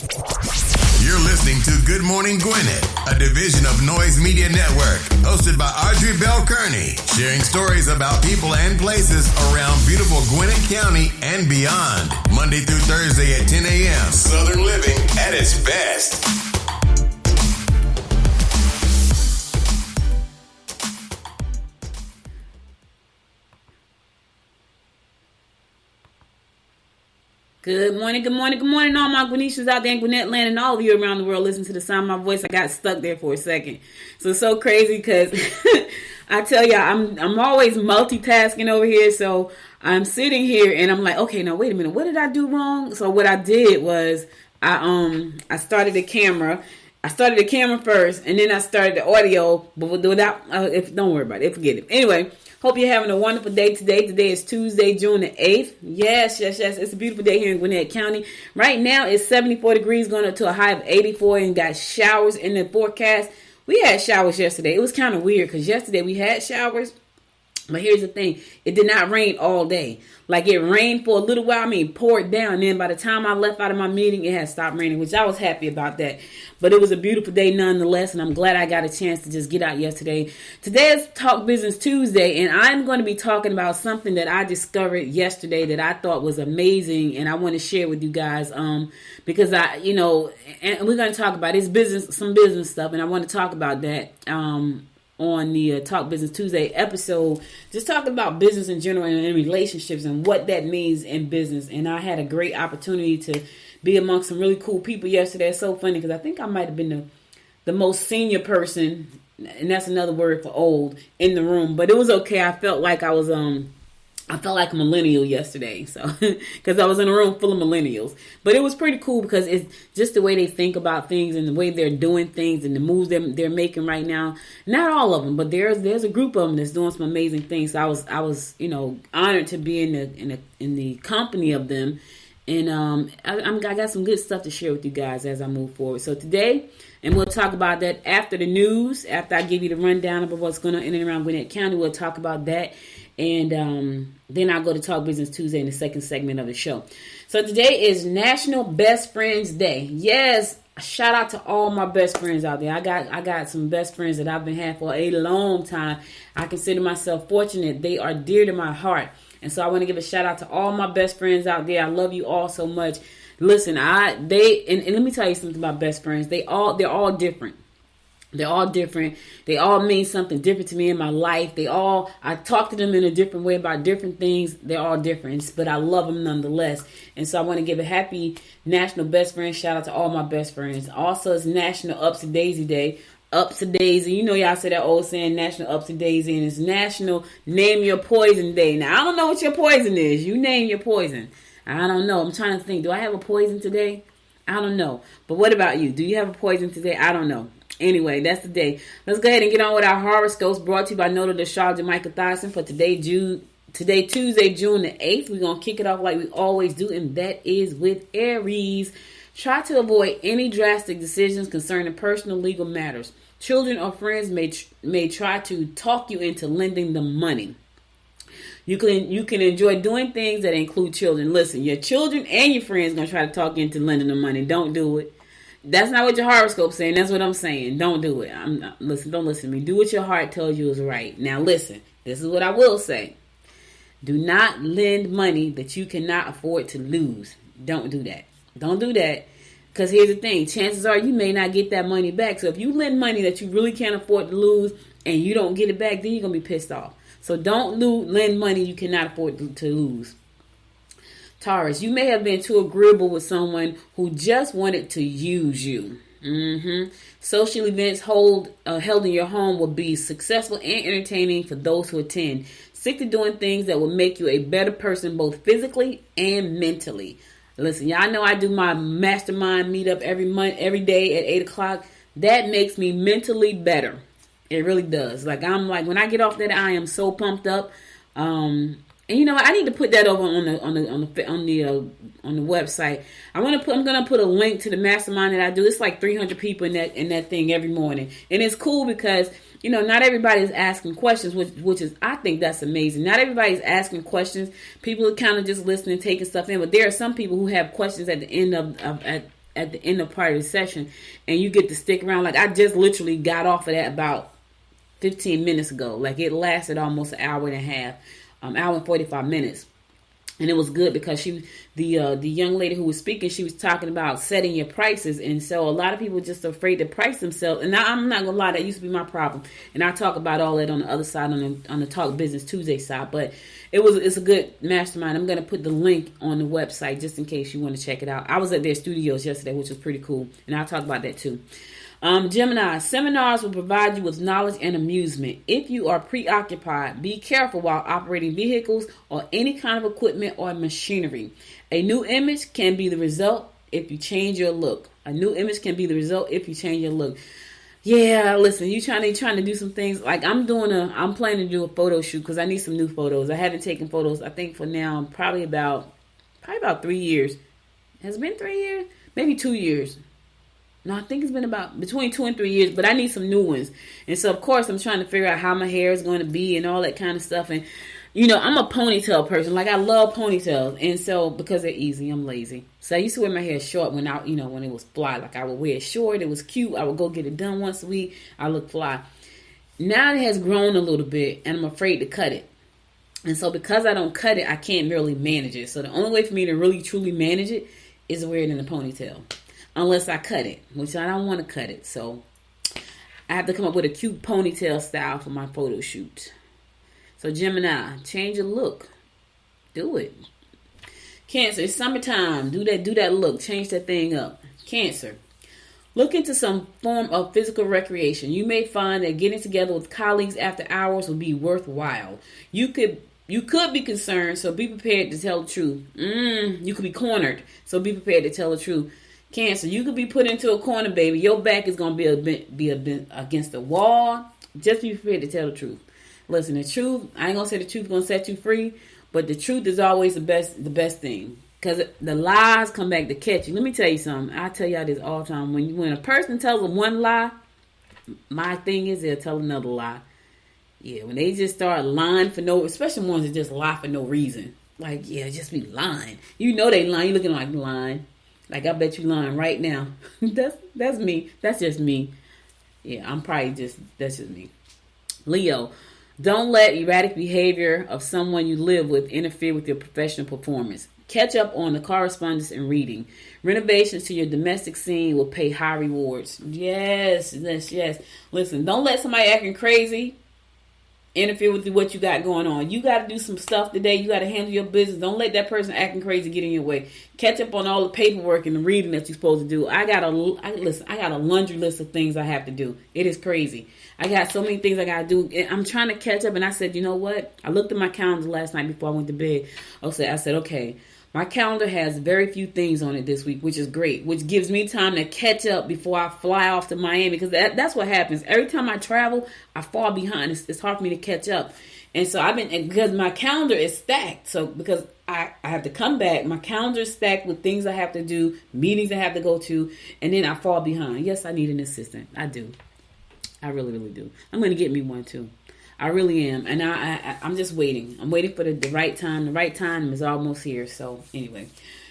You're listening to Good Morning Gwinnett, a division of Noise Media Network, hosted by Audrey Bell Kearney, sharing stories about people and places around beautiful Gwinnett County and beyond. Monday through Thursday at 10 a.m. Southern living at its best. Good morning, all my Gwinnetians out there in Gwinnett land and all of you around the world. Listen to the sound of my voice. I got stuck there for a second. So it's so crazy because I tell you, I'm always multitasking over here. So I'm sitting here and I'm like, okay, now wait a minute. What did I do wrong? So what I did was I started the camera. I started the camera first and then I started the audio, but without, don't worry about it. Forget it. Anyway. Hope you're having a wonderful day today. Today is Tuesday, June the 8th. Yes. It's a beautiful day here in Gwinnett County. Right now, it's 74 degrees going up to a high of 84 and got showers in the forecast. We had showers yesterday. It was kind of weird because yesterday we had showers. But here's the thing. It did not rain all day. Like it rained for a little while. Poured down. And then by the time I left out of my meeting, it had stopped raining, which I was happy about that. But it was a beautiful day nonetheless. And I'm glad I got a chance to just get out yesterday. Today is Talk Business Tuesday. And I'm going to be talking about something that I discovered yesterday that I thought was amazing. And I want to share with you guys. Because and we're going to talk about some business stuff. And I want to talk about that. On the Talk Business Tuesday episode, just talking about business in general and relationships and what that means in business. And I had a great opportunity to be amongst some really cool people yesterday. It's so funny because I think I might have been the most senior person, and that's another word for old, in the room. But it was okay. I felt like I was I felt like a millennial yesterday, so because I was in a room full of millennials. But it was pretty cool because it's just the way they think about things and the way they're doing things and the moves they're making right now. Not all of them, but there's a group of them that's doing some amazing things. So I was honored to be in the company of them, and I got some good stuff to share with you guys as I move forward. So today, and we'll talk about that after the news. After I give you the rundown of what's going on in and around Gwinnett County, we'll talk about that. And then I'll go to Talk Business Tuesday in the second segment of the show. So today is National Best Friends Day. Yes, shout out to all my best friends out there. I got some best friends that I've been having for a long time. I consider myself fortunate. They are dear to my heart. And so I want to give a shout out to all my best friends out there. I love you all so much. Listen, and let me tell you something about best friends. They're all different. They're all different. They all mean something different to me in my life. I talk to them in a different way about different things. They're all different, but I love them nonetheless. And so I want to give a happy National Best Friend shout out to all my best friends. Also, it's National Upsy Daisy Day. Upsy Daisy. You know y'all say that old saying, National Upsy Daisy, and it's National Name Your Poison Day. Now, I don't know what your poison is. You name your poison. I don't know. I'm trying to think. Do I have a poison today? I don't know. But what about you? Do you have a poison today? I don't know. Anyway, that's the day. Let's go ahead and get on with our horoscopes brought to you by Nolo the Charlotte Michael Thyssen for today, Tuesday, June the 8th. We're going to kick it off like we always do, and that is with Aries. Try to avoid any drastic decisions concerning personal legal matters. Children or friends may try to talk you into lending them money. You can enjoy doing things that include children. Listen, your children and your friends going to try to talk you into lending them money. Don't do it. That's not what your horoscope's saying. That's what I'm saying. Don't do it. Don't listen to me. Do what your heart tells you is right. Now listen, this is what I will say. Do not lend money that you cannot afford to lose. Don't do that. Don't do that. Because here's the thing. Chances are you may not get that money back. So if you lend money that you really can't afford to lose and you don't get it back, then you're going to be pissed off. So don't lend money you cannot afford to lose. Taurus, you may have been too agreeable with someone who just wanted to use you. Social events held in your home will be successful and entertaining for those who attend. Stick to doing things that will make you a better person both physically and mentally. Listen, y'all know I do my mastermind meetup every day at 8 o'clock. That makes me mentally better. It really does. I'm like when I get off that, I am so pumped up. And you know what? I need to put that over on the website. I'm gonna put a link to the mastermind that I do. It's like 300 people in that thing every morning, and it's cool because not everybody's asking questions, which is I think that's amazing. Not everybody's asking questions. People are kind of just listening, taking stuff in, but there are some people who have questions at the end at the end of part of the session, and you get to stick around. Like I just literally got off of that about 15 minutes ago. Like it lasted almost an hour and a half, hour and 45 minutes. And it was good because the young lady who was speaking, she was talking about setting your prices. And so a lot of people are just afraid to price themselves. And now, I'm not going to lie, that used to be my problem. And I talk about all that on the other side, on the Talk Business Tuesday side. But it's a good mastermind. I'm going to put the link on the website just in case you want to check it out. I was at their studios yesterday, which was pretty cool. And I'll talk about that too. Gemini, seminars will provide you with knowledge and amusement. If you are preoccupied, be careful while operating vehicles or any kind of equipment or machinery. A new image can be the result if you change your look. A new image can be the result if you change your look. Yeah, listen, you trying to do some things. Like I'm planning to do a photo shoot because I need some new photos. I haven't taken photos, I think for now, probably about 3 years. Has it been 3 years? Maybe 2 years. No, I think it's been about between 2 and 3 years, but I need some new ones. And so, of course, I'm trying to figure out how my hair is going to be and all that kind of stuff. And, I'm a ponytail person. Like, I love ponytails. And so, because they're easy, I'm lazy. So, I used to wear my hair short when when it was fly. Like, I would wear it short. It was cute. I would go get it done once a week. I look fly. Now it has grown a little bit, and I'm afraid to cut it. And so, because I don't cut it, I can't really manage it. So, the only way for me to really, truly manage it is to wear it in a ponytail. Unless I cut it, which I don't want to cut it. So I have to come up with a cute ponytail style for my photo shoot. So Gemini, change your look. Do it. Cancer, it's summertime. Do that look. Change that thing up. Cancer, look into some form of physical recreation. You may find that getting together with colleagues after hours will be worthwhile. You could be concerned, so be prepared to tell the truth. You could be cornered, so be prepared to tell the truth. Cancer, you could be put into a corner, baby. Your back is going to be against the wall. Just be prepared to tell the truth. Listen, the truth, I ain't going to say the truth is going to set you free, but the truth is always the best thing. Because the lies come back to catch you. Let me tell you something. I tell y'all this all the time. When a person tells one lie, my thing is they'll tell another lie. Yeah, when they just start lying especially ones that just lie for no reason. Like, yeah, just be lying. You know they lying. You looking like lying. Like, I bet you lying right now. That's me. That's just me. Yeah, that's just me. Leo, don't let erratic behavior of someone you live with interfere with your professional performance. Catch up on the correspondence and reading. Renovations to your domestic scene will pay high rewards. Yes. Listen, don't let somebody acting crazy interfere with what you got going on. You got to do some stuff today. You got to handle your business. Don't let that person acting crazy get in your way. Catch up on all the paperwork and the reading that you're supposed to do. I got a laundry list of things I have to do. It is crazy. I got so many things I got to do. And I'm trying to catch up. And I said, you know what? I looked at my calendar last night before I went to bed. I said, okay, my calendar has very few things on it this week, which is great, which gives me time to catch up before I fly off to Miami, because that's what happens. Every time I travel, I fall behind. It's hard for me to catch up. And so because my calendar is stacked. So because I have to come back, my calendar is stacked with things I have to do, meetings I have to go to, and then I fall behind. Yes, I need an assistant. I do. I really, really do. I'm going to get me one too. I really am. And I'm just waiting. I'm waiting for the right time. The right time is almost here. So anyway,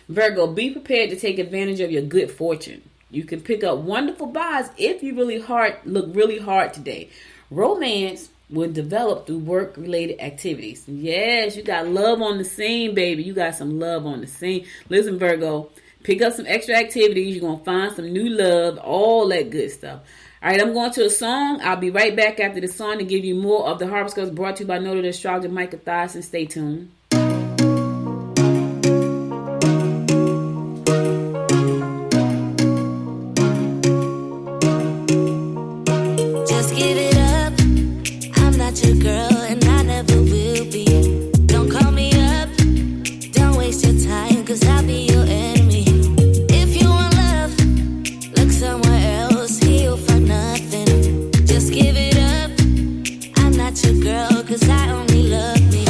Virgo, be prepared to take advantage of your good fortune. You can pick up wonderful buys if you look really hard today. Romance will develop through work-related activities. Yes, you got love on the scene, baby. You got some love on the scene. Listen, Virgo, pick up some extra activities. You're going to find some new love, all that good stuff. All right, I'm going to a song. I'll be right back after the song to give you more of the horoscopes brought to you by Nolo the Astrologer, Micah Thyssen. Stay tuned. Just give it up. I'm not your girl, and I never will be. Don't call me up. Don't waste your time, 'cause I'll be your enemy. If you want love, look somewhere else. He'll find nothing. Just give it up. I'm not your girl, 'cause I only love me.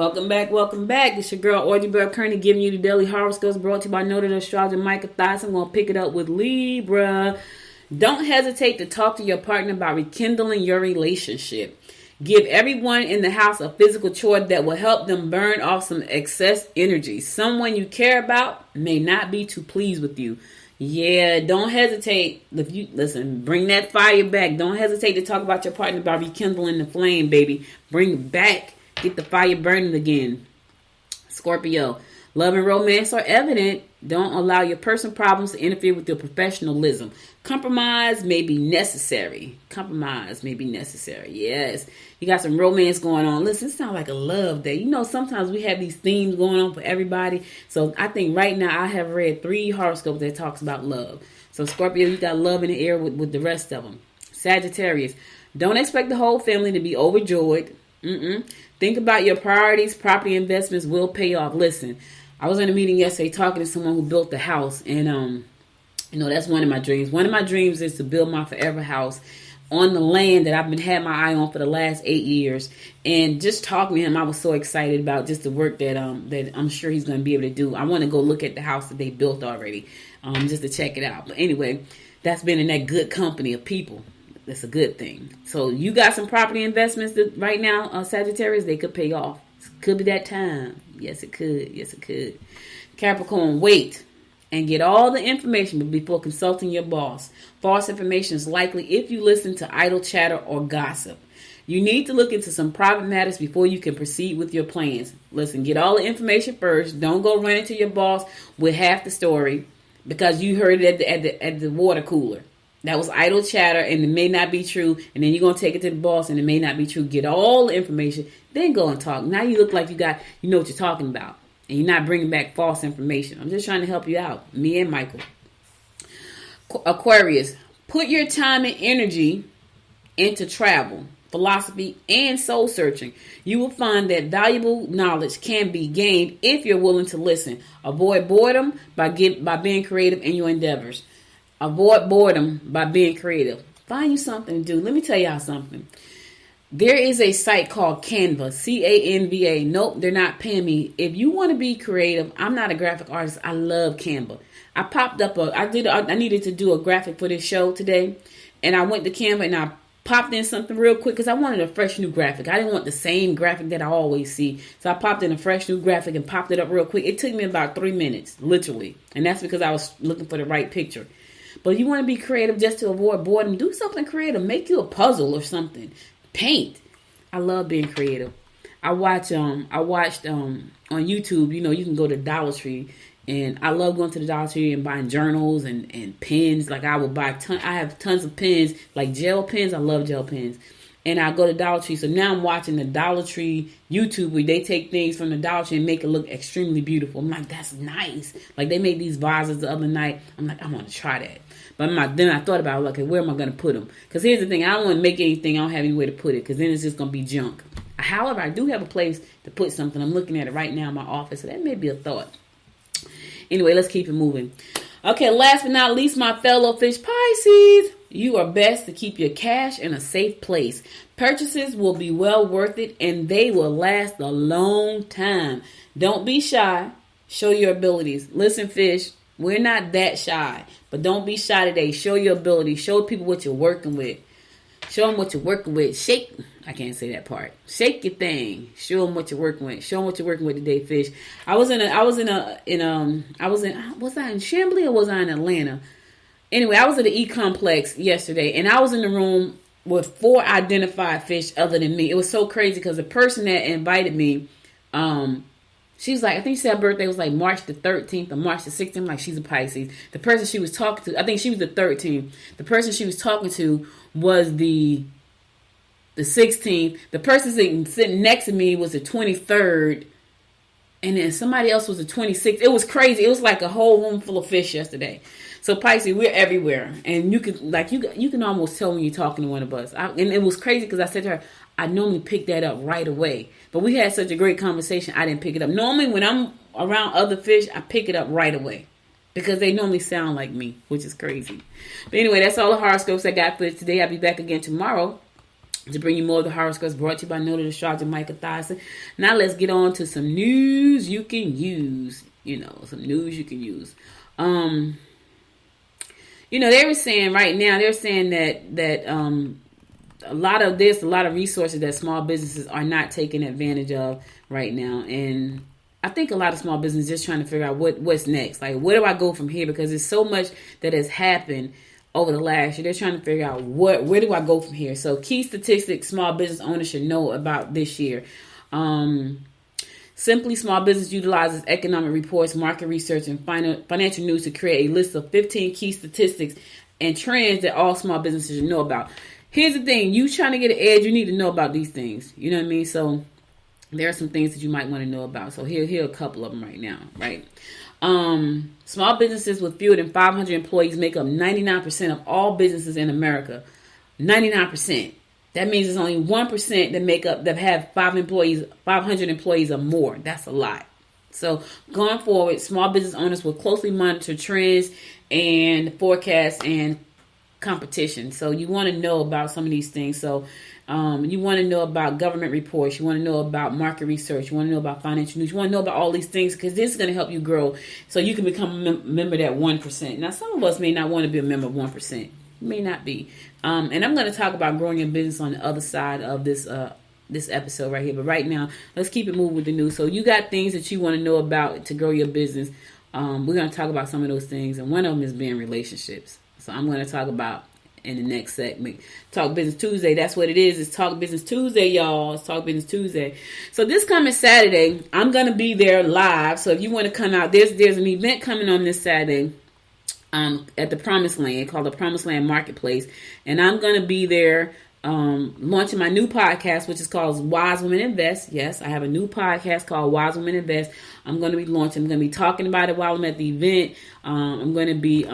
Welcome back, welcome back. It's your girl, Audrey Bell Kearney, giving you the daily horoscopes brought to you by noted astrologer Micah Thies. I'm going to pick it up with Libra. Don't hesitate to talk to your partner about rekindling your relationship. Give everyone in the house a physical chore that will help them burn off some excess energy. Someone you care about may not be too pleased with you. Yeah, don't hesitate. If you listen, bring that fire back. Don't hesitate to talk about your partner about rekindling the flame, baby. Bring it back. Get the fire burning again. Scorpio, love and romance are evident. Don't allow your personal problems to interfere with your professionalism. Compromise may be necessary. Compromise may be necessary. Yes. You got some romance going on. Listen, it sounds like a love day. You know, sometimes we have these themes going on for everybody. So I think right now I have read 3 horoscopes that talks about love. So Scorpio, you got love in the air with the rest of them. Sagittarius, don't expect the whole family to be overjoyed. Think about your priorities. Property investments will pay off. Listen, I was in a meeting yesterday talking to someone who built the house, and you know, that's one of my dreams. One of my dreams is to build my forever house on the land that I've been had my eye on for the last 8 years. And just talking to him, I was so excited about just the work that I'm sure he's going to be able to do. I want to go look at the house that they built already, just to check it out. But anyway, that's been in that good company of people. That's a good thing. So you got some property investments that right now, Sagittarius, they could pay off. Could be that time. Yes, it could. Yes, it could. Capricorn, wait and get all the information before consulting your boss. False information is likely if you listen to idle chatter or gossip. You need to look into some private matters before you can proceed with your plans. Listen, get all the information first. Don't go running to your boss with half the story because you heard it at the water cooler. That was idle chatter and it may not be true. And then you're going to take it to the boss and it may not be true. Get all the information. Then go and talk. Now you look like you know what you're talking about. And you're not bringing back false information. I'm just trying to help you out. Me and Michael. Aquarius. Put your time and energy into travel, philosophy, and soul searching. You will find that valuable knowledge can be gained if you're willing to listen. Avoid boredom by being creative in your endeavors. Avoid boredom by being creative. Find you something to do. Let me tell y'all something. There is a site called Canva, Canva. Nope, they're not paying me. If you want to be creative, I'm not a graphic artist. I love Canva. I popped up I needed to do a graphic for this show today. And I went to Canva and I popped in something real quick because I wanted a fresh new graphic. I didn't want the same graphic that I always see. So I popped in a fresh new graphic and popped it up real quick. It took me about 3 minutes, literally. And that's because I was looking for the right picture. But if you want to be creative just to avoid boredom, do something creative. Make you a puzzle or something. Paint. I love being creative. I watched on YouTube, you know, you can go to Dollar Tree. And I love going to the Dollar Tree and buying journals and pens. Like I would buy I have tons of pens, like gel pens. I love gel pens. And I go to Dollar Tree. So now I'm watching the Dollar Tree YouTube where they take things from the Dollar Tree and make it look extremely beautiful. I'm like, that's nice. Like they made these vases the other night. I'm like, I want to try that. But then I thought about, okay, where am I going to put them? Because here's the thing. I don't want to make anything. I don't have anywhere to put it because then it's just going to be junk. However, I do have a place to put something. I'm looking at it right now in my office. So that may be a thought. Anyway, let's keep it moving. Okay, last but not least, my fellow fish Pisces. You are best to keep your cash in a safe place. Purchases will be well worth it and they will last a long time. Don't be shy. Show your abilities. Listen, fish, we're not that shy. But don't be shy today. Show your ability. Show people what you're working with. Show them what you're working with. Shake. I can't say that part. Shake your thing. Show them what you're working with. Show them what you're working with today, fish. Was I in Chambly or was I in Atlanta? Anyway, I was at the E-Complex yesterday and I was in the room with 4 identified fish other than me. It was so crazy because the person that invited me, she was like, I think she said her birthday was like March the 13th or March the 16th. Like, she's a Pisces. The person she was talking to, I think she was the 13th. The person she was talking to was the 16th. The person sitting next to me was the 23rd. And then somebody else was the 26th. It was crazy. It was like a whole room full of fish yesterday. So Pisces, we're everywhere. And you can almost tell when you're talking to one of us. And it was crazy because I said to her, I normally pick that up right away. But we had such a great conversation, I didn't pick it up. Normally when I'm around other fish, I pick it up right away. Because they normally sound like me, which is crazy. But anyway, that's all the horoscopes I got for today. I'll be back again tomorrow to bring you more of the horoscopes brought to you by Nolo, the astrologer Michael Thyssen. Now let's get on to some news you can use. Some news you can use. They were saying right now, they're saying that a lot of resources that small businesses are not taking advantage of right now. And I think a lot of small businesses just trying to figure out what's next. Like, where do I go from here? Because there's so much that has happened over the last year. They're trying to figure out where do I go from here? So key statistics small business owners should know about this year. Simply Small Business utilizes economic reports, market research, and financial news to create a list of 15 key statistics and trends that all small businesses should know about. Here's the thing. You trying to get an edge, you need to know about these things. You know what I mean? So there are some things that you might want to know about. So here are a couple of them right now, right? Small businesses with fewer than 500 employees make up 99% of all businesses in America. 99%. That means there's only 1% that have 500 employees or more. That's a lot. So going forward, small business owners will closely monitor trends and forecasts and competition. So you want to know about some of these things. So you want to know about government reports. You want to know about market research. You want to know about financial news. You want to know about all these things because this is going to help you grow so you can become a member of that 1%. Now, some of us may not want to be a member of 1%. May not be. And I'm going to talk about growing your business on the other side of this episode right here. But right now, let's keep it moving with the news. So you got things that you want to know about to grow your business. We're going to talk about some of those things. And one of them is being relationships. So I'm going to talk about in the next segment. Talk Business Tuesday. That's what it is. It's Talk Business Tuesday, y'all. It's Talk Business Tuesday. So this coming Saturday, I'm going to be there live. So if you want to come out, there's an event coming on this Saturday. At the Promised Land, called the Promised Land Marketplace. And I'm going to be there launching my new podcast, which is called Wise Women Invest. Yes, I have a new podcast called Wise Women Invest. I'm going to be launching. I'm going to be talking about it while I'm at the event. I'm going to be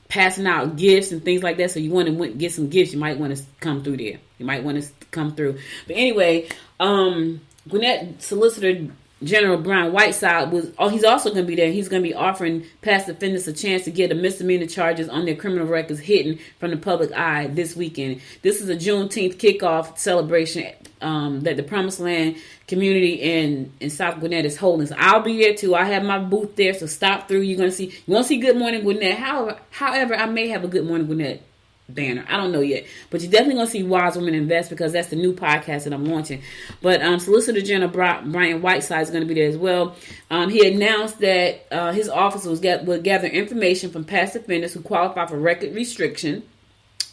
passing out gifts and things like that. So you want to get some gifts, you might want to come through there. You might want to come through. But anyway, Gwinnett Solicitor General Brian Whiteside he's also going to be there. He's going to be offering past defendants a chance to get a misdemeanor charges on their criminal records hidden from the public eye this weekend. This is a Juneteenth kickoff celebration that the Promised Land community in South Gwinnett is holding. So I'll be there too. I have my booth there, so stop through. You want to see Good Morning Gwinnett. However, I may have a Good Morning Gwinnett banner. I don't know yet. But you're definitely going to see Wise Women Invest because that's the new podcast that I'm launching. But Solicitor General Brian Whiteside is going to be there as well. He announced that his office will gather information from past offenders who qualify for record restriction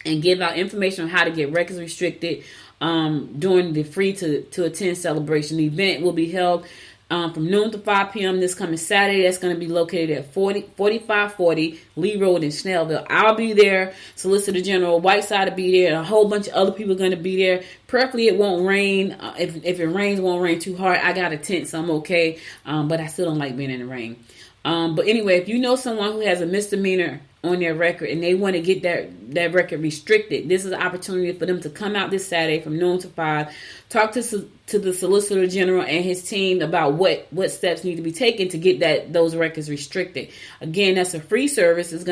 and give out information on how to get records restricted during the free to attend celebration. The event will be held from noon to 5 p.m. this coming Saturday. That's going to be located at 4540 Lee Road in Snellville. I'll be there. Solicitor General Whiteside will be there. And a whole bunch of other people are going to be there. Preferably it won't rain. If it rains, it won't rain too hard. I got a tent, so I'm okay. But I still don't like being in the rain. But anyway, if you know someone who has a misdemeanor on their record and they want to get that record restricted, this is an opportunity for them to come out this Saturday from noon to 5, talk to the Solicitor General and his team about what steps need to be taken to get those records restricted. Again, that's a free service. It's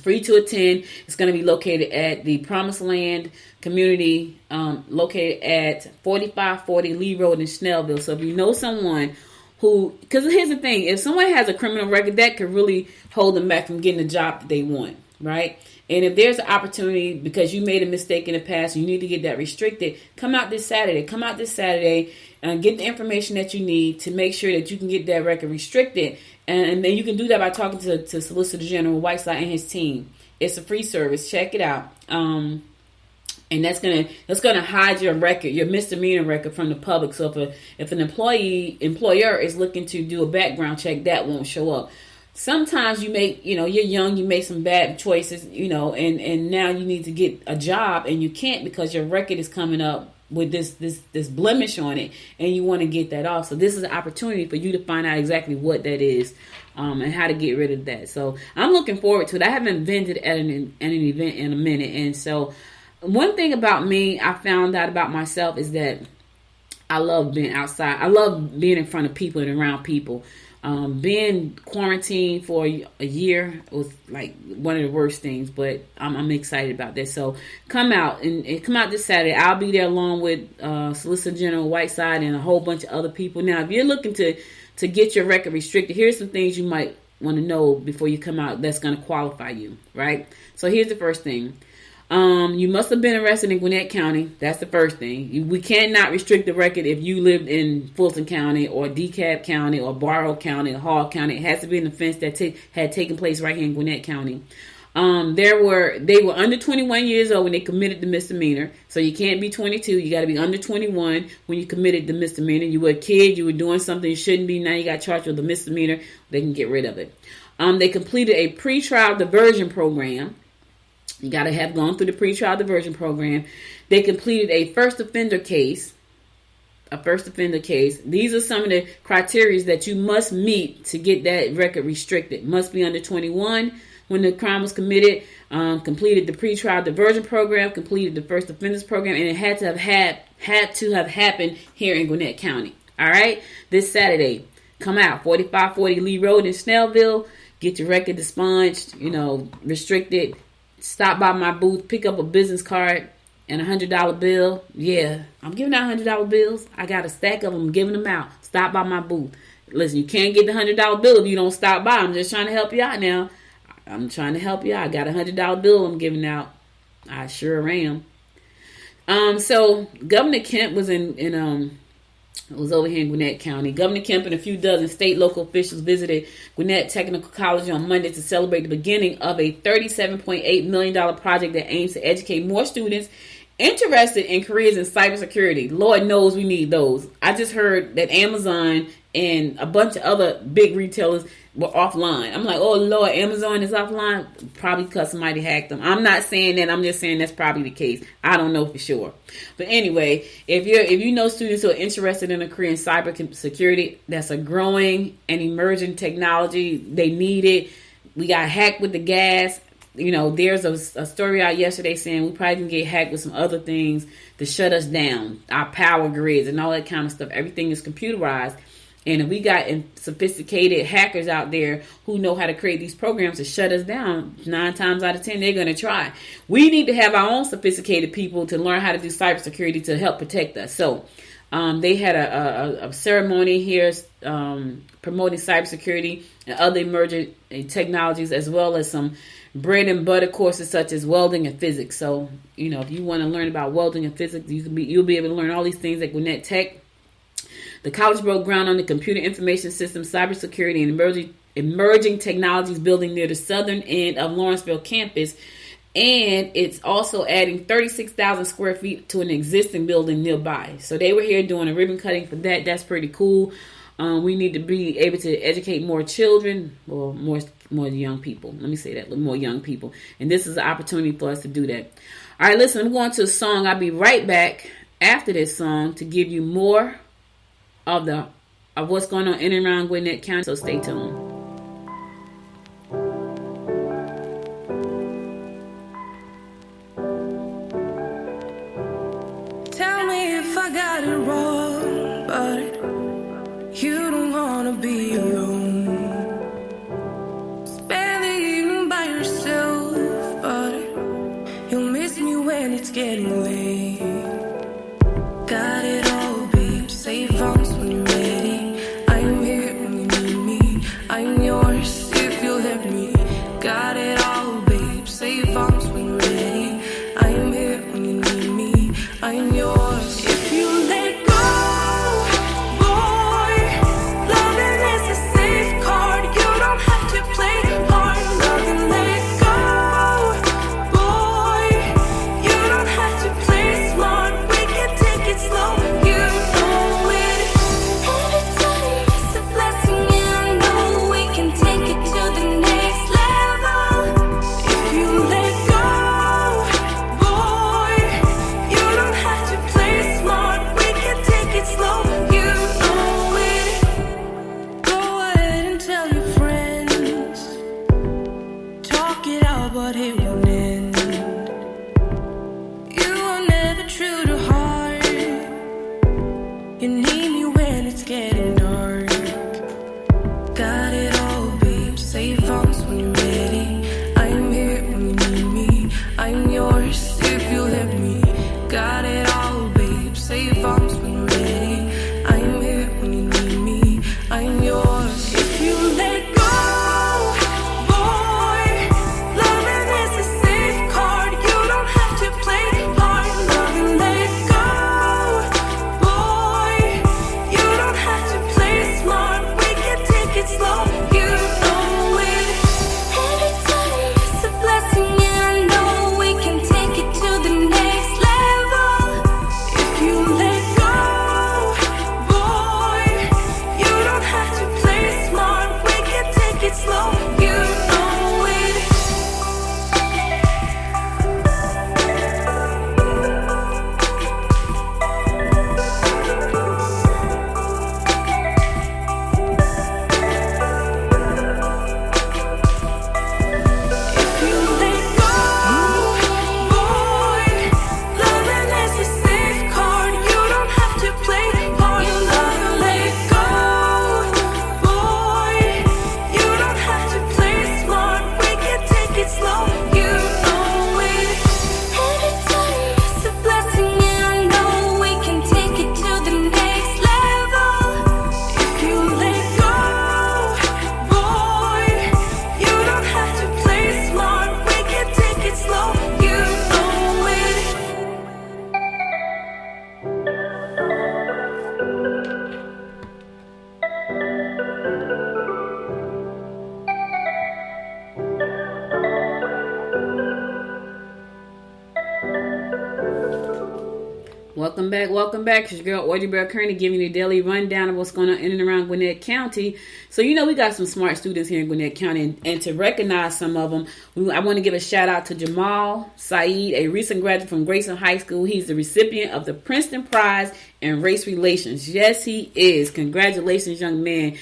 free to attend. It's going to be located at the Promised Land community, located at 4540 Lee Road in Snellville. So if you know someone because here's the thing, if someone has a criminal record, that could really hold them back from getting the job that they want, right? And if there's an opportunity because you made a mistake in the past, you need to get that restricted, come out this Saturday and get the information that you need to make sure that you can get that record restricted. And then you can do that by talking to Solicitor General Whiteside and his team. It's a free service. Check it out. And that's gonna hide your record, your misdemeanor record from the public. So if an employer is looking to do a background check, that won't show up. Sometimes you're young, you make some bad choices, and now you need to get a job and you can't because your record is coming up with this blemish on it, and you want to get that off. So this is an opportunity for you to find out exactly what that is, and how to get rid of that. So I'm looking forward to it. I haven't been at an event in a minute, and so. One thing about me, I found out about myself is that I love being outside. I love being in front of people and around people. Being quarantined for a year was like one of the worst things, but I'm excited about that. So come out and come out this Saturday. I'll be there along with Solicitor General Whiteside and a whole bunch of other people. Now, if you're looking to get your record restricted, here's some things you might want to know before you come out that's going to qualify you, right? So here's the first thing. You must have been arrested in Gwinnett County. That's the first thing. We cannot restrict the record if you lived in Fulton County or DeKalb County or Barrow County or Hall County. It has to be an offense that had taken place right here in Gwinnett County. They were under 21 years old when they committed the misdemeanor. So you can't be 22. You got to be under 21 when you committed the misdemeanor. You were a kid. You were doing something you shouldn't be. Now you got charged with a misdemeanor. They can get rid of it. They completed a pretrial diversion program. You got to have gone through the pretrial diversion program. They completed a first offender case. These are some of the criteria that you must meet to get that record restricted. Must be under 21 when the crime was committed. Completed the pretrial diversion program. Completed the first offenders program, and it had to have happened here in Gwinnett County. All right, this Saturday, come out 4540 Lee Road in Snellville. Get your record expunged. Restricted. Stop by my booth, pick up a business card and $100 bill. Yeah, I'm giving out $100 bills. I got a stack of them. I'm giving them out. Stop by my booth. Listen, you can't get the $100 bill if you don't stop by. I'm just trying to help you out now. I'm trying to help you out. I got a $100 bill I'm giving out. I sure am. So Governor Kemp was was over here in Gwinnett County. Governor Kemp and a few dozen state local officials visited Gwinnett Technical College on Monday to celebrate the beginning of a $37.8 million project that aims to educate more students interested in careers in cybersecurity. Lord knows we need those. I just heard that Amazon and a bunch of other big retailers were offline. I'm like, oh Lord, Amazon is offline? Probably because somebody hacked them. I'm not saying that. I'm just saying that's probably the case. I don't know for sure. But anyway, if you know students who are interested in a career in cybersecurity, that's a growing and emerging technology. They need it. We got hacked with the gas. There's a story out yesterday saying we probably can get hacked with some other things to shut us down, our power grids and all that kind of stuff. Everything is computerized. And if we got sophisticated hackers out there who know how to create these programs to shut us down, 9 times out of 10, they're going to try. We need to have our own sophisticated people to learn how to do cybersecurity to help protect us. So they had a ceremony here promoting cybersecurity and other emerging technologies, as well as some bread and butter courses such as welding and physics. So, if you want to learn about welding and physics, you'll be able to learn all these things at Gwinnett Tech. The college broke ground on the computer information system, cybersecurity, and emerging technologies building near the southern end of Lawrenceville campus. And it's also adding 36,000 square feet to an existing building nearby. So they were here doing a ribbon cutting for that. That's pretty cool. We need to be able to educate more children, or more young people. Let me say that, more young people. And this is an opportunity for us to do that. All right, listen, I'm going to a song. I'll be right back after this song to give you more of what's going on in and around Gwinnett County. So stay tuned. Tell me if I got it wrong, but you don't wanna be alone. Spend the evening by yourself, but you'll miss me when it's getting late. Got it all, babe, safe arms when you're ready. I'm here when you need me. I'm yours if you'll let me. Got it all, babe, safe arms when you're ready. I'm here when you need me. I'm yours if you let go. Boy, loving is a safe card. You don't have to play hard. Love and let go. Boy, you don't have to play smart. We can take it slow. You know it. Every time it's a blessing, and I know we can take it to the next level. If you let go, boy, you don't have to play smart. We can take it slow. You know it. Go ahead and tell your friends. Talk it out, but it won't end. You are never true to heart. You need me when it's getting dark. Welcome back. It's your girl, Audrey Bell Kearney, giving you the daily rundown of what's going on in and around Gwinnett County. So, we got some smart students here in Gwinnett County, and to recognize some of them, I want to give a shout out to Jamal Saeed, a recent graduate from Grayson High School. He's the recipient of the Princeton Prize in Race Relations. Yes, he is. Congratulations, young man.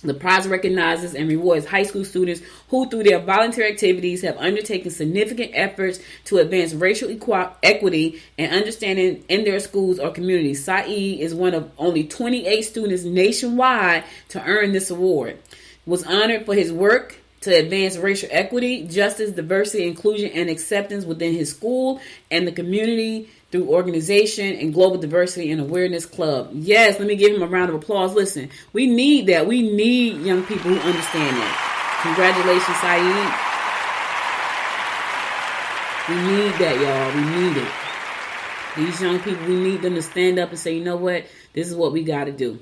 The prize recognizes and rewards high school students who, through their volunteer activities, have undertaken significant efforts to advance racial equity and understanding in their schools or communities. Saeed is one of only 28 students nationwide to earn this award. Was honored for his work to advance racial equity, justice, diversity, inclusion, and acceptance within his school and the community through organization and Global Diversity and Awareness Club. Yes, let me give him a round of applause. Listen, we need that. We need young people who understand that. Congratulations, Saeed. We need that, y'all. We need it. These young people, we need them to stand up and say, you know what? This is what we got to do.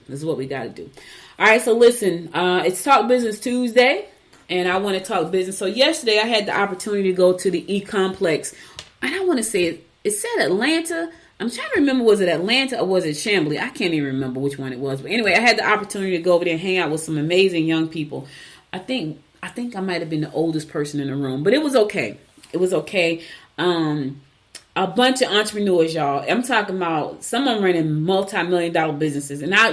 All right, so listen, it's Talk Business Tuesday, and I want to talk business. So yesterday, I had the opportunity to go to the E-Complex, and I want to say it said Atlanta. I'm trying to remember, was it Atlanta or was it Chamblee? I can't even remember which one it was. But anyway, I had the opportunity to go over there and hang out with some amazing young people. I think I might have been the oldest person in the room, but it was okay. A bunch of entrepreneurs, y'all. I'm talking about some of them running multi-million-dollar businesses. And I,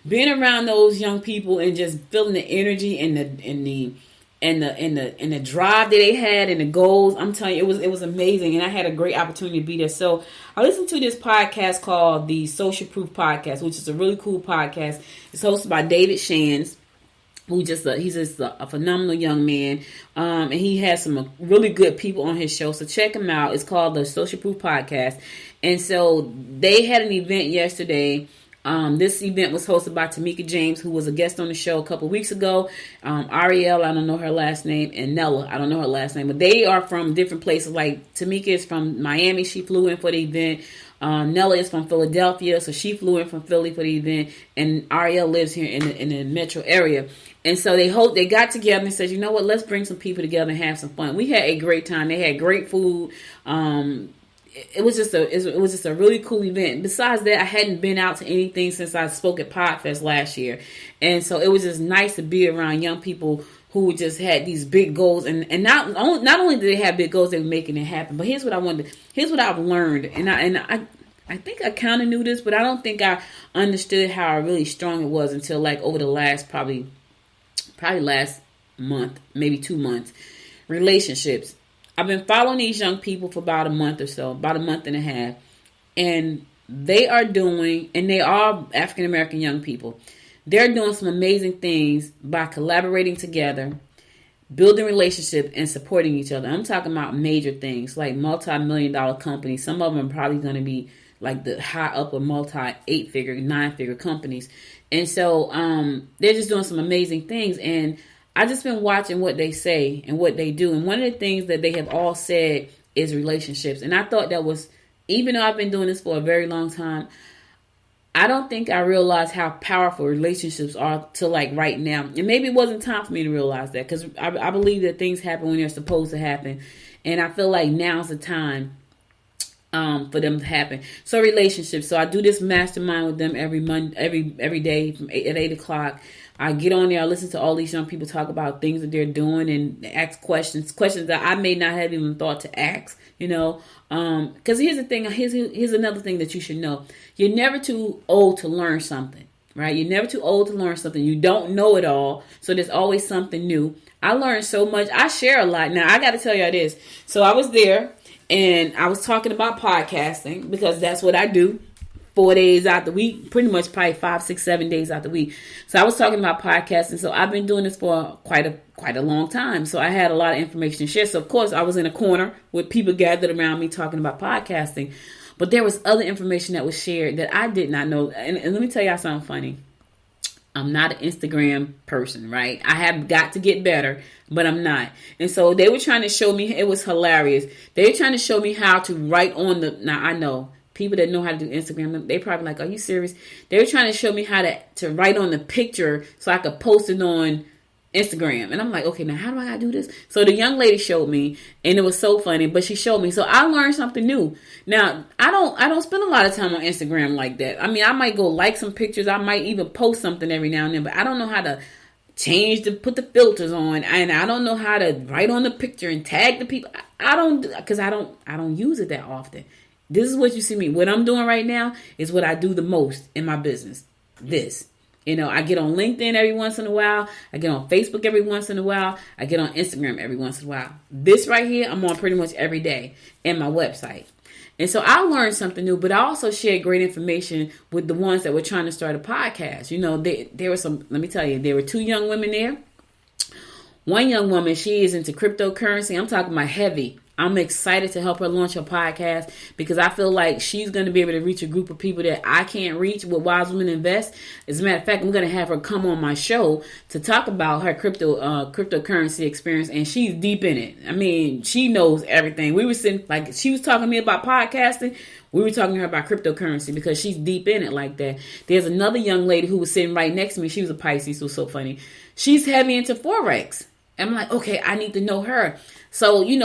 being around those young people and just feeling the energy and the drive that they had and the goals, I'm telling you, it was amazing, and I had a great opportunity to be there. So I listened to this podcast called the Social Proof Podcast, which is a really cool podcast. It's hosted by David Shands, he's just a phenomenal young man, and he has some really good people on his show. So check him out. It's called the Social Proof Podcast, and so they had an event yesterday. This event was hosted by Tamika James, who was a guest on the show a couple weeks ago. Ariel, I don't know her last name, and Nella, I don't know her last name, but they are from different places. Like Tamika is from Miami, she flew in for the event. Nella is from Philadelphia, so she flew in from Philly for the event, and Ariel lives here in the metro area. And so they got together and said, you know what, let's bring some people together and have some fun. We had a great time. They had great food. It was just a really cool event. Besides that, I hadn't been out to anything since I spoke at Podfest last year, and so it was just nice to be around young people who just had these big goals. And not only did they have big goals, they were making it happen. But here's what I've learned, and I think I kind of knew this, but I don't think I understood how really strong it was until like over the last probably last month, maybe 2 months. Relationships. I've been following these young people for about a month or so, about a month and a half, and they are African American young people. They're doing some amazing things by collaborating together, building relationships, and supporting each other. I'm talking about major things like multi-million-dollar companies. Some of them are probably going to be like the high upper multi-8-figure, 9-figure companies. And so they're just doing some amazing things. And I just been watching what they say and what they do. And one of the things that they have all said is relationships. And I thought that was, even though I've been doing this for a very long time, I don't think I realized how powerful relationships are till like right now. And maybe it wasn't time for me to realize that, because I believe that things happen when they're supposed to happen. And I feel like now's the time for them to happen. So relationships. So I do this mastermind with them every day at 8 o'clock. I get on there, I listen to all these young people talk about things that they're doing and ask questions that I may not have even thought to ask, because here's the thing, here's another thing that you should know. You're never too old to learn something, right? You're never too old to learn something. You don't know it all, so there's always something new. I learned so much. I share a lot. Now, I got to tell y'all this. So I was there, and I was talking about podcasting, because that's what I do. 4 days out the week, pretty much probably 5, 6, 7 days out the week. So I was talking about podcasting. So I've been doing this for quite a long time. So I had a lot of information to share. So of course I was in a corner with people gathered around me talking about podcasting. But there was other information that was shared that I did not know. And let me tell y'all something funny. I'm not an Instagram person, right? I have got to get better, but I'm not. And so they were trying to show me, it was hilarious. They were trying to show me how to write on now I know people that know how to do Instagram, they probably like, are you serious? They were trying to show me how to write on the picture so I could post it on Instagram. And I'm like, okay, now how do I gotta do this? So the young lady showed me, and it was so funny, but she showed me. So I learned something new. Now, I don't spend a lot of time on Instagram like that. I mean, I might go like some pictures. I might even post something every now and then, but I don't know how to put the filters on, and I don't know how to write on the picture and tag the people. I don't use it that often. This is what you see me. What I'm doing right now is what I do the most in my business. This. I get on LinkedIn every once in a while. I get on Facebook every once in a while. I get on Instagram every once in a while. This right here, I'm on pretty much every day, and my website. And so I learned something new, but I also shared great information with the ones that were trying to start a podcast. There were let me tell you, there were 2 young women there. One young woman, she is into cryptocurrency. I'm talking about heavy. I'm excited to help her launch her podcast because I feel like she's going to be able to reach a group of people that I can't reach with Wise Women Invest. As a matter of fact, I'm going to have her come on my show to talk about her cryptocurrency experience, and she's deep in it. I mean, she knows everything. We were sitting, like, she was talking to me about podcasting. We were talking to her about cryptocurrency because she's deep in it like that. There's another young lady who was sitting right next to me. She was a Pisces, so it was so funny. She's heavy into Forex. I'm like, okay, I need to know her. So, you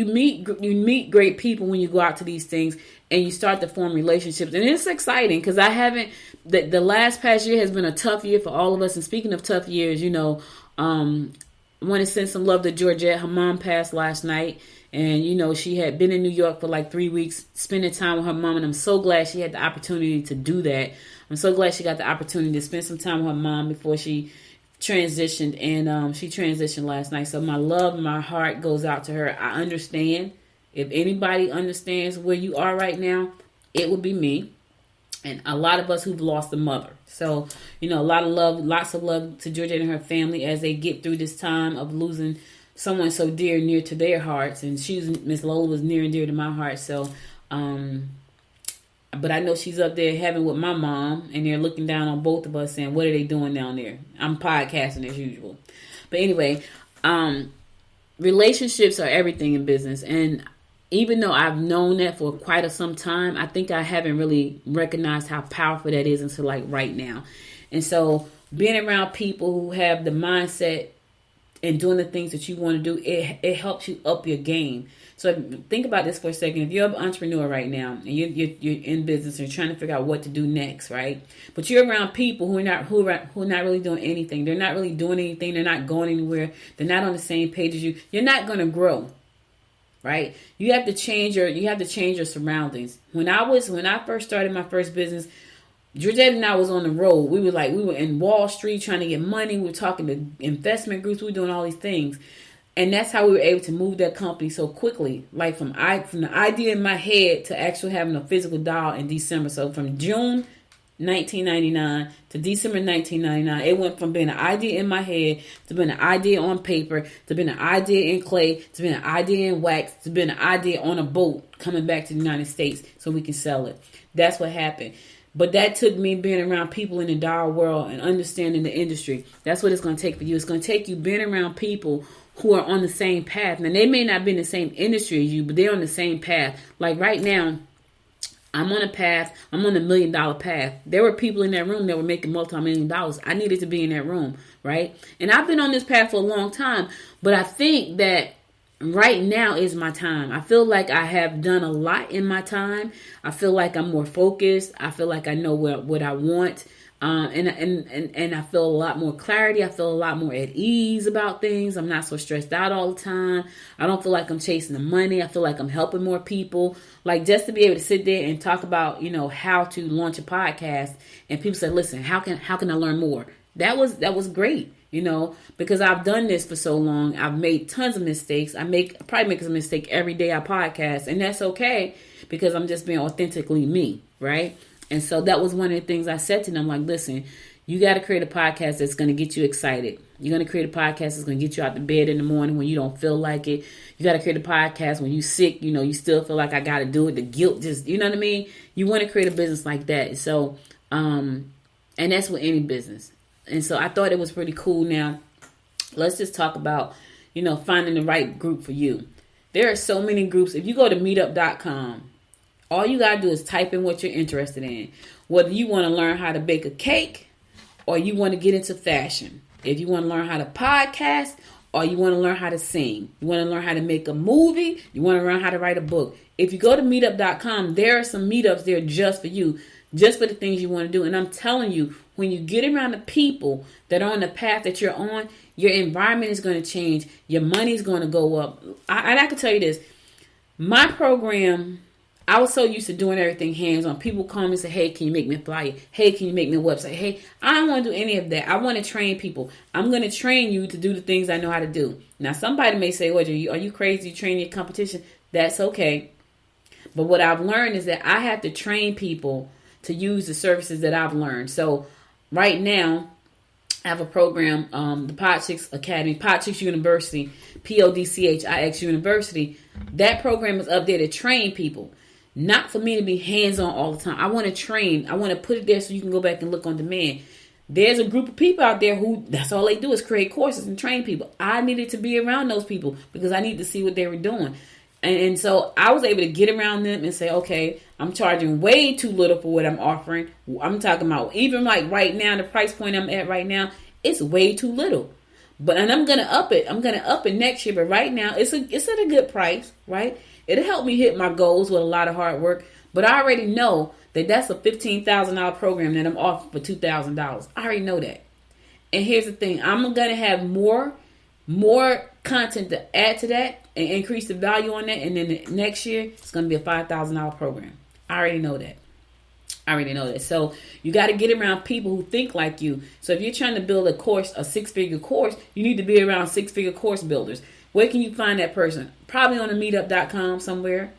meet great people when you go out to these things, and you start to form relationships. And it's exciting because the last past year has been a tough year for all of us. And speaking of tough years, I want to send some love to Georgette. Her mom passed last night. And, she had been in New York for like 3 weeks, spending time with her mom. And I'm so glad she had the opportunity to do that. I'm so glad she got the opportunity to spend some time with her mom before she transitioned, and she transitioned last night. So my love and my heart goes out to her. I understand. If anybody understands where you are right now, it would be me and a lot of us who've lost a mother. So, lots of love to Georgia and her family as they get through this time of losing someone so dear and near to their hearts. And Miss Lola was near and dear to my heart. So, but I know she's up there having with my mom, and they're looking down on both of us saying, what are they doing down there? I'm podcasting as usual. But anyway, relationships are everything in business. And even though I've known that for quite some time, I think I haven't really recognized how powerful that is until like right now. And so being around people who have the mindset and doing the things that you want to do, it helps you up your game. So think about this for a second. If you're an entrepreneur right now and you're in business and you're trying to figure out what to do next, right? But you're around people who are not really doing anything. They're not really doing anything. They're not going anywhere. They're not on the same page as you. You're not going to grow, right? You have to change your surroundings. When I first started my first business, Georgette and I was on the road. We were in Wall Street trying to get money. We were talking to investment groups. We were doing all these things. And that's how we were able to move that company so quickly. Like from the idea in my head to actually having a physical dollar in December. So from June 1999 to December 1999, it went from being an idea in my head to being an idea on paper to being an idea in clay to being an idea in wax to being an idea on a boat coming back to the United States so we can sell it. That's what happened. But that took me being around people in the dollar world and understanding the industry. That's what it's going to take for you. It's going to take you being around people who are on the same path. Now, they may not be in the same industry as you, but they're on the same path. Like right now, I'm on a path. I'm on $1 million path. There were people in that room that were making multi-million dollars. I needed to be in that room, right? And I've been on this path for a long time, but I think that right now is my time. I feel like I have done a lot in my time. I feel like I'm more focused. I feel like I know what I want. And I feel a lot more clarity. I feel a lot more at ease about things. I'm not so stressed out all the time. I don't feel like I'm chasing the money. I feel like I'm helping more people. Like just to be able to sit there and talk about, how to launch a podcast, and people say, listen, how can I learn more? That was great, because I've done this for so long. I've made tons of mistakes. I probably make a mistake every day I podcast, and that's okay because I'm just being authentically me, right? And so that was one of the things I said to them, like, listen, you got to create a podcast that's going to get you excited. You're going to create a podcast that's going to get you out the bed in the morning when you don't feel like it. You got to create a podcast when you're sick, you still feel like I got to do it. The guilt just, you know what I mean? You want to create a business like that. So, and that's with any business. And so I thought it was pretty cool. Now, let's just talk about, finding the right group for you. There are so many groups. If you go to meetup.com, all you got to do is type in what you're interested in. Whether you want to learn how to bake a cake or you want to get into fashion. If you want to learn how to podcast, or you want to learn how to sing, you want to learn how to make a movie, you want to learn how to write a book. If you go to meetup.com, there are some meetups there just for you, just for the things you want to do. And I'm telling you, when you get around the people that are on the path that you're on, your environment is going to change. Your money is going to go up. I can tell you this. My program, I was so used to doing everything hands-on. People call me and say, hey, can you make me a flyer? Hey, can you make me a website? Hey, I don't want to do any of that. I want to train people. I'm going to train you to do the things I know how to do. Now, somebody may say, well, are you crazy? You train your competition? That's okay. But what I've learned is that I have to train people to use the services that I've learned. So right now, I have a program, the Podchicks Academy, Podchicks University, Podchix University. That program is up there to train people. Not for me to be hands-on all the time. I want to train. I want to put it there so you can go back and look on demand. There's a group of people out there who, that's all they do is create courses and train people. I needed to be around those people because I need to see what they were doing. And so I was able to get around them and say, okay, I'm charging way too little for what I'm offering. I'm talking about even like right now, the price point I'm at right now, it's way too little. And I'm going to up it. I'm going to up it next year. But right now, it's at a good price, right? It'll help me hit my goals with a lot of hard work. But I already know that that's a $15,000 program that I'm offering for $2,000. I already know that. And here's the thing. I'm going to have more content to add to that and increase the value on that. And then the next year, it's going to be a $5,000 program. I already know that. So you got to get around people who think like you. So if you're trying to build a course, a six-figure course, you need to be around six-figure course builders. Where can you find that person? Probably on the meetup.com somewhere.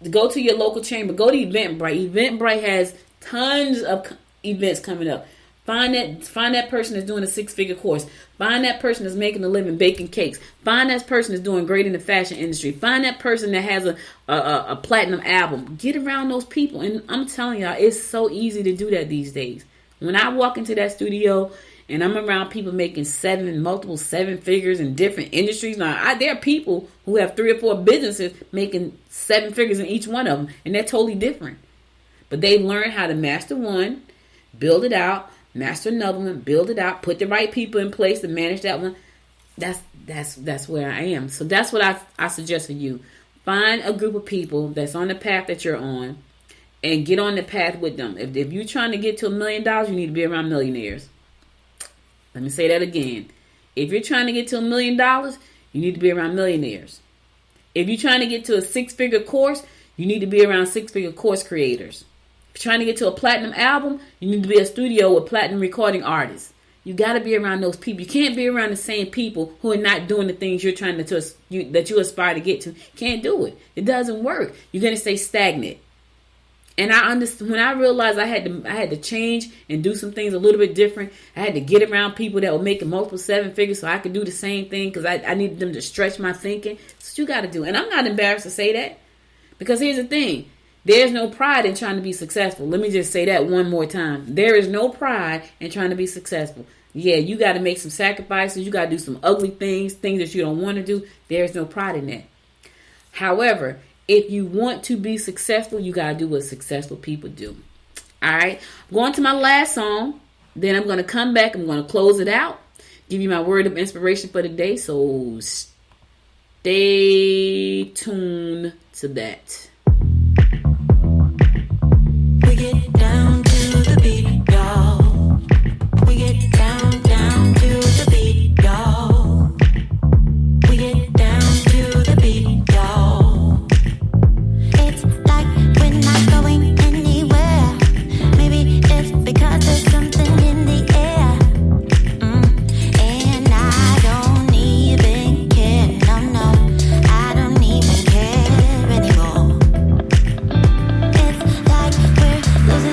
Go to your local chamber. Go to Eventbrite. Eventbrite has tons of events coming up. Find that person that's doing a six-figure course. Find that person that's making a living baking cakes. Find that person that's doing great in the fashion industry. Find that person that has a platinum album. Get around those people. And I'm telling y'all, it's so easy to do that these days. When I walk into that studio and I'm around people making multiple seven figures in different industries. Now, there are people who have 3 or 4 businesses making 7 figures in each one of them. And they're totally different. But they've learned how to master one, build it out, master another one, build it out, put the right people in place to manage that one. That's where I am. So that's what I suggest for you. Find a group of people that's on the path that you're on and get on the path with them. If you're trying to get to $1 million, you need to be around millionaires. Let me say that again. If you're trying to get to $1 million, you need to be around millionaires. If you're trying to get to a 6-figure course, you need to be around 6-figure course creators. If you're trying to get to a platinum album, you need to be a studio with platinum recording artists. You got to be around those people. You can't be around the same people who are not doing the things you're trying that you aspire to get to. Can't do it. It doesn't work. You're going to stay stagnant. And I understand when I realized I had to change and do some things a little bit different. I had to get around people that were making multiple 7 figures so I could do the same thing because I needed them to stretch my thinking. That's what you got to do. And I'm not embarrassed to say that because here's the thing. There's no pride in trying to be successful. Let me just say that one more time. There is no pride in trying to be successful. Yeah, you got to make some sacrifices. You got to do some ugly things that you don't want to do. There's no pride in that. However, if you want to be successful, you got to do what successful people do. All right. I'm going to my last song. Then I'm going to come back. I'm going to close it out. Give you my word of inspiration for the day. So stay tuned to that. We get down to the beat, y'all. We get down to the beat, y'all. We get down to the beat, y'all. It's like we're not going anywhere. Maybe it's because there's something in the air. And I don't even care, no, I don't even care anymore. It's like we're losing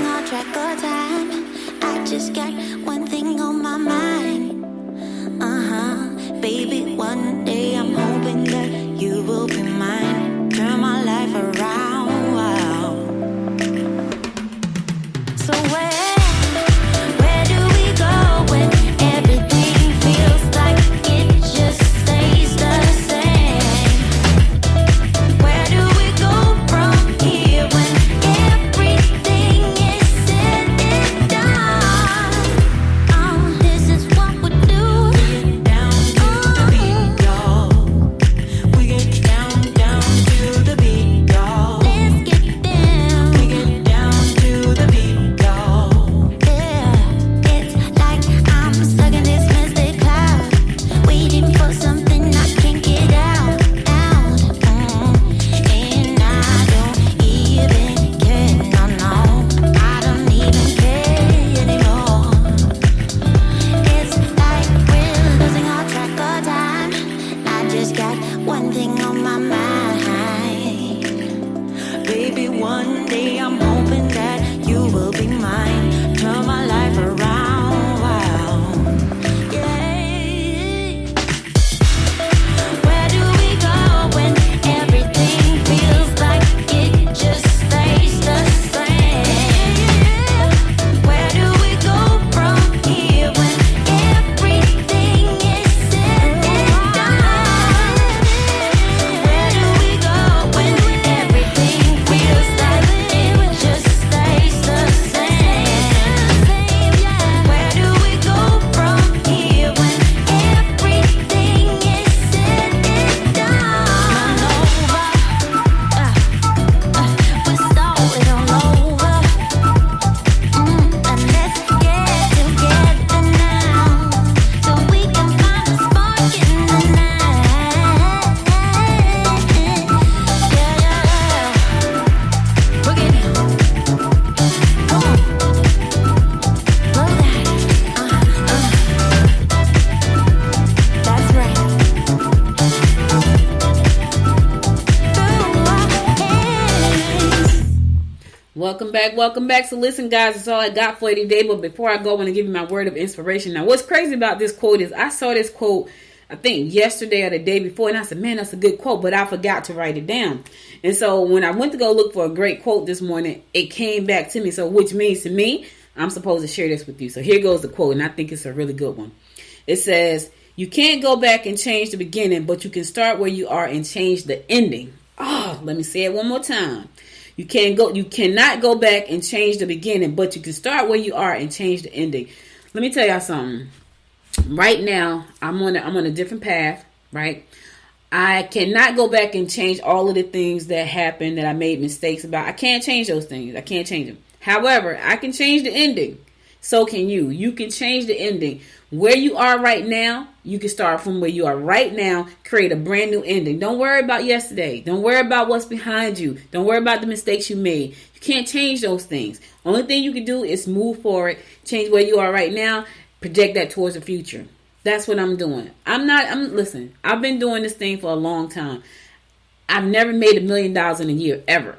Welcome back. So listen, guys, that's all I got for you today. But before I go, I want to give you my word of inspiration. Now, what's crazy about this quote is I saw this quote, I think yesterday or the day before, and I said, man, that's a good quote, but I forgot to write it down. And so when I went to go look for a great quote this morning, it came back to me. So which means to me, I'm supposed to share this with you. So here goes the quote, and I think it's a really good one. It says, you can't go back and change the beginning, but you can start where you are and change the ending. Oh, let me say it one more time. You cannot go back and change the beginning, but you can start where you are and change the ending. Let me tell y'all something. Right now, I'm on a different path, right? I cannot go back and change all of the things that happened that I made mistakes about. I can't change those things. I can't change them. However, I can change the ending. So can you. You can change the ending. Where you are right now, you can start from where you are right now, create a brand new ending. Don't worry about yesterday. Don't worry about what's behind you. Don't worry about the mistakes you made. You can't change those things. Only thing you can do is move forward, change where you are right now, project that towards the future. That's what I'm doing. Listen, I've been doing this thing for a long time. I've never made $1 million in a year, ever.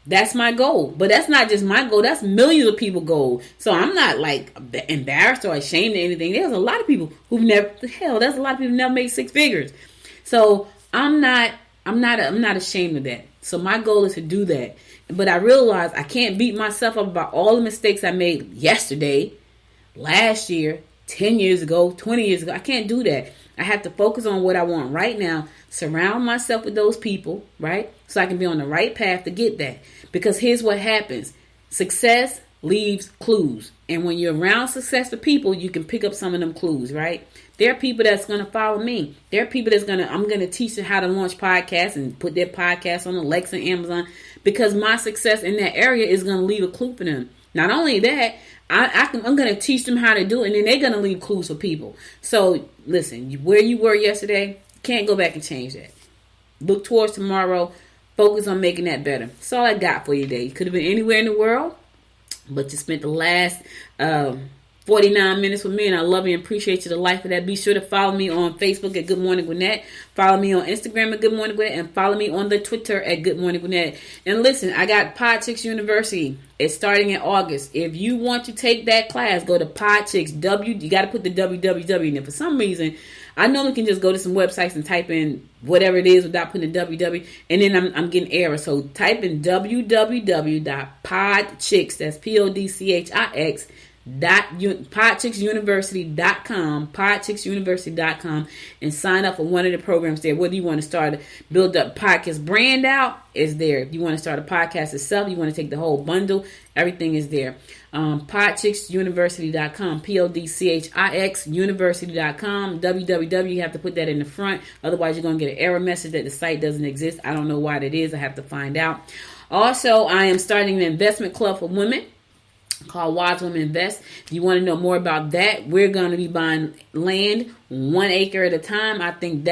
That's my goal. But that's not just my goal. That's millions of people's goal. So I'm not like embarrassed or ashamed of anything. There's a lot of people who've never made six figures. So I'm not ashamed of that. So my goal is to do that. But I realize I can't beat myself up about all the mistakes I made yesterday, last year, 10 years ago, 20 years ago. I can't do that. I have to focus on what I want right now. Surround myself with those people, right? So I can be on the right path to get that. Because here's what happens. Success leaves clues. And when you're around successful people, you can pick up some of them clues, right? There are people that's going to follow me. There are people I'm going to teach them how to launch podcasts and put their podcast on Alexa and Amazon, because my success in that area is going to leave a clue for them. Not only that, I'm going to teach them how to do it, and then they're going to leave clues for people. So listen, where you were yesterday, can't go back and change that. Look towards tomorrow. Focus on making that better. That's all I got for you today. You could have been anywhere in the world, but you spent the last 49 minutes with me, and I love you and appreciate you the life of that. Be sure to follow me on Facebook at Good Morning Gwinnett. Follow me on Instagram at Good Morning Gwinnett, and follow me on the Twitter at Good Morning Gwinnett. And listen, I got Pod Chicks University. It's starting in August. If you want to take that class, go to Pod Chicks. You got to put the www in there. For some reason, I normally can just go to some websites and type in whatever it is without putting the www, and then I'm getting errors. So type in www.podchicks, that's PODCHIX, podchicksuniversity.com, and sign up for one of the programs there. Whether you want to start to build up podcast brand out, is there. If you want to start a podcast itself, you want to take the whole bundle, everything is there. Podchicksuniversity.com, PODCHIX university.com, www. You have to put that in the front, otherwise you're going to get an error message that the site doesn't exist. I don't know why that is. I have to find out. Also, I am starting an investment club for women called Wise Women Invest. If you want to know more about that, we're going to be buying land 1 acre at a time. I think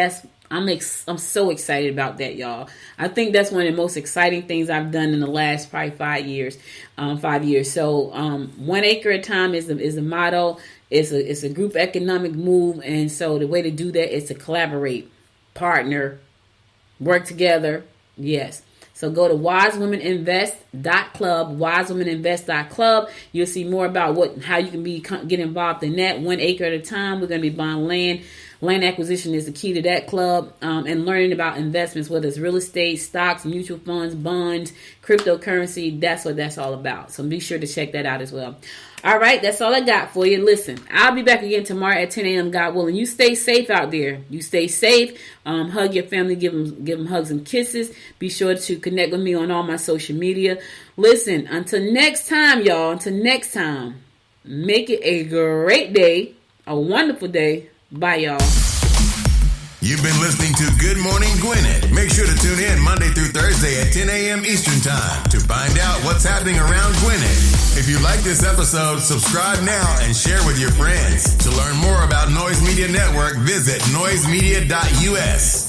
I'm so excited about that, y'all. I think that's one of the most exciting things I've done in the last probably 5 years. 5 years. So 1 acre at a time is the motto. It's a group economic move, and so the way to do that is to collaborate, partner, work together. Yes. So go to wisewomeninvest.club, wisewomeninvest.club. You'll see more about how you can get involved in that 1 acre at a time. We're going to be buying land. Land acquisition is the key to that club, and learning about investments, whether it's real estate, stocks, mutual funds, bonds, cryptocurrency. That's what that's all about. So be sure to check that out as well. All right, that's all I got for you. Listen, I'll be back again tomorrow at 10 a.m. God willing. You stay safe out there. You stay safe. Hug your family. Give them hugs and kisses. Be sure to connect with me on all my social media. Listen, until next time, y'all. Until next time, make it a great day, a wonderful day. Bye, y'all. You've been listening to Good Morning Gwinnett. Make sure to tune in Monday through Thursday at 10 a.m. Eastern Time to find out what's happening around Gwinnett. If you like this episode, subscribe now and share with your friends. To learn more about Noise Media Network, visit noisemedia.us.